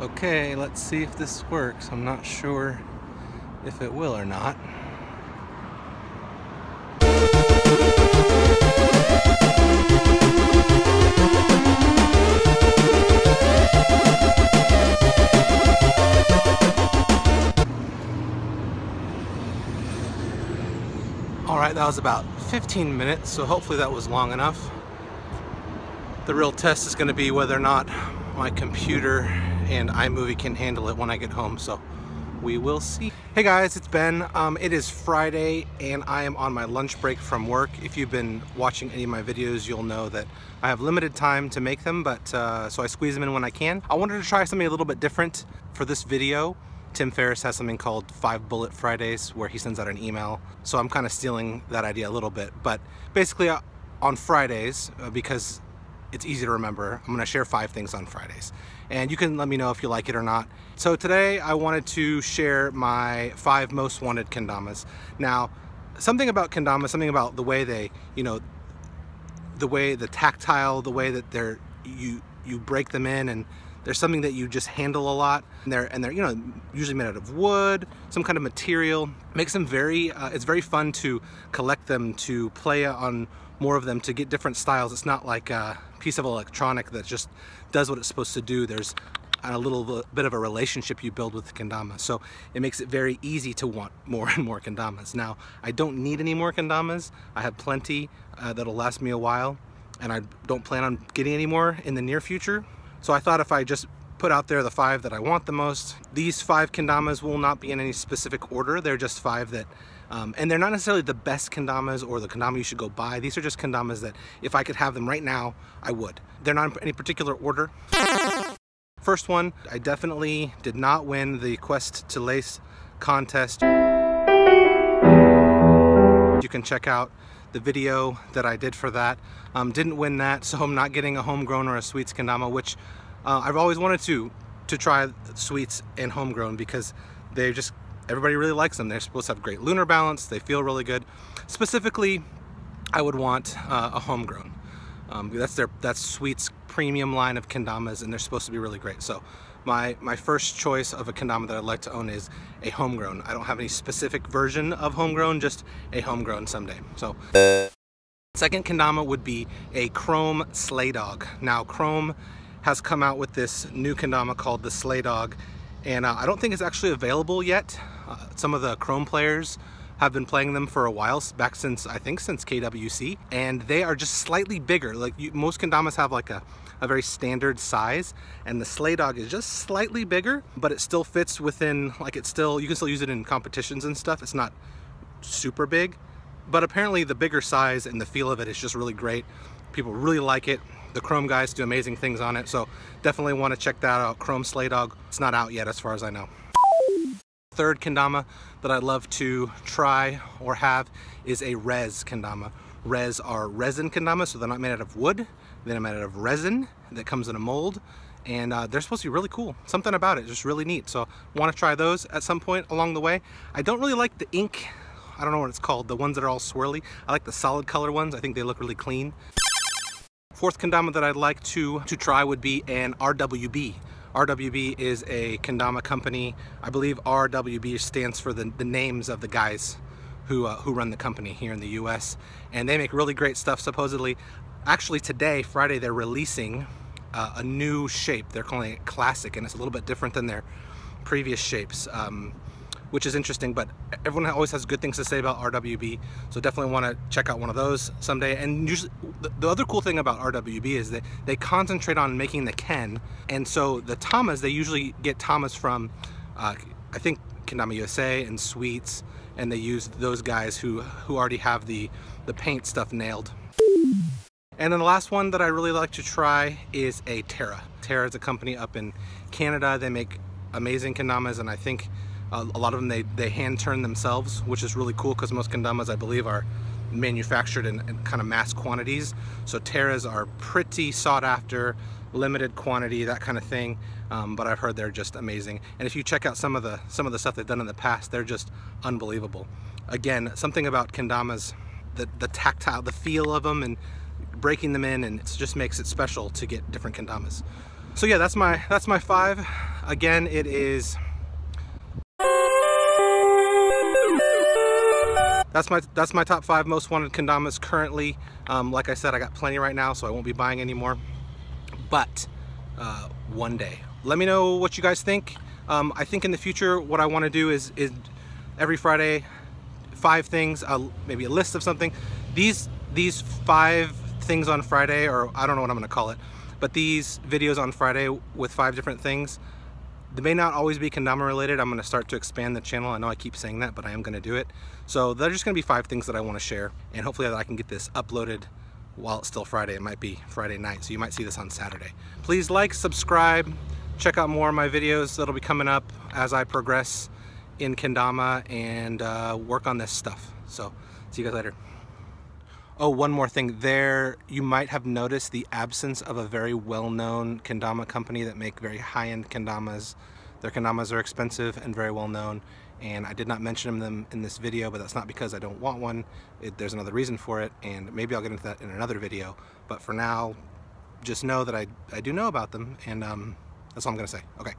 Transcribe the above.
Okay, let's see if this works. I'm not sure if it will or not. Alright, that was about 15 minutes, so hopefully that was long enough. The real test is going to be whether or not my computer and iMovie can handle it when I get home, so we will see. Hey guys, it's Ben. It is Friday and I am on my lunch break from work. If you've been watching any of my videos, you'll know that I have limited time to make them, but so I squeeze them in when I can. I wanted to try something a little bit different for this video. Tim Ferriss has something called 5 Bullet Fridays where he sends out an email. So I'm kind of stealing that idea a little bit. But basically on Fridays, because it's easy to remember, I'm gonna share 5 things on Fridays. And you can let me know if you like it or not. So today I wanted to share my 5 most wanted kendamas. Now, something about kendamas, something about the way they, the way the tactile, the way that you break them in, and there's something that you just handle a lot, and they're usually made out of wood, some kind of material. Makes them very, it's very fun to collect them, to play on more of them, to get different styles. It's not like a piece of electronic that just does what it's supposed to do. There's a little bit of a relationship you build with the kendama, so it makes it very easy to want more and more kendamas. Now, I don't need any more kendamas. I have plenty that'll last me a while, and I don't plan on getting any more in the near future. So I thought if I just put out there the 5 that I want the most. These 5 kendamas will not be in any specific order. They're just 5 that, and they're not necessarily the best kendamas or the kendama you should go buy. These are just kendamas that if I could have them right now, I would. They're not in any particular order. First one, I definitely did not win the Quest to Lace contest. You can check out the video that I did for that. Didn't win that, so I'm not getting a homegrown or a sweets kendama, which I've always wanted to try sweets and homegrown because they just, everybody really likes them. They're supposed to have great lunar balance, they feel really good. Specifically, I would want a homegrown. That's Sweet's premium line of kendamas, and they're supposed to be really great. So my first choice of a kendama that I'd like to own is a homegrown. I don't have any specific version of homegrown, just a homegrown someday. So second kendama would be a chrome sleigh dog. Now Chrome has come out with this new kendama called the Sleigh Dog, and I don't think it's actually available yet. Some of the Chrome players have been playing them for a while, back since, I think, since KWC, and they are just slightly bigger. Like most kendamas have like a very standard size, and the Sleigh Dog is just slightly bigger, but it still fits within, like you can still use it in competitions and stuff. It's not super big, but apparently the bigger size and the feel of it is just really great. People really like it. The Chrome guys do amazing things on it, so definitely want to check that out. Chrome Sleigh Dog. It's not out yet as far as I know. Third kendama that I'd love to try or have is a res kendama. Res are resin kendama, so they're not made out of wood. They're made out of resin that comes in a mold, and they're supposed to be really cool. Something about it is just really neat, so want to try those at some point along the way. I don't really like the ink, I don't know what it's called, the ones that are all swirly. I like the solid color ones. I think they look really clean. Fourth kendama that I'd like to try would be an RWB. RWB is a kendama company. I believe RWB stands for the names of the guys who run the company here in the US, and they make really great stuff supposedly. Actually today, Friday, they're releasing a new shape. They're calling it Classic, and it's a little bit different than their previous shapes, which is interesting, but everyone always has good things to say about RWB, so definitely want to check out one of those someday. And usually, the other cool thing about RWB is that they concentrate on making the ken, and so the tamas, they usually get tamas from, I think, Kendama USA and Sweets, and they use those guys who already have the paint stuff nailed. And then the last one that I really like to try is a Terra. Terra is a company up in Canada. They make amazing kendamas, and I think a lot of them they hand turn themselves, which is really cool because most kendamas, I believe, are manufactured in kind of mass quantities. So Terras are pretty sought after, limited quantity, that kind of thing. But I've heard they're just amazing. And if you check out some of the stuff they've done in the past, they're just unbelievable. Again, something about kendamas, the tactile, the feel of them, and breaking them in, and it just makes it special to get different kendamas. So yeah, that's my 5 again, it is... That's my top 5 most wanted kendamas currently. Like I said, I got plenty right now, so I won't be buying any more. But one day, let me know what you guys think. I think in the future, what I want to do is every Friday, 5 things, maybe a list of something. These 5 things on Friday, or I don't know what I'm going to call it, but these videos on Friday with 5 different things. They may not always be kendama related. I'm going to start to expand the channel. I know I keep saying that, but I am going to do it. So they're just going to be 5 things that I want to share, and hopefully I can get this uploaded while it's still Friday. It might be Friday night, so you might see this on Saturday. Please like, subscribe, check out more of my videos that'll be coming up as I progress in kendama and work on this stuff. So see you guys later. Oh, one more thing. There, you might have noticed the absence of a very well-known kendama company that make very high-end kendamas. Their kendamas are expensive and very well-known, and I did not mention them in this video, but that's not because I don't want one. There's another reason for it, and maybe I'll get into that in another video. But for now, just know that I do know about them, and that's all I'm going to say. Okay.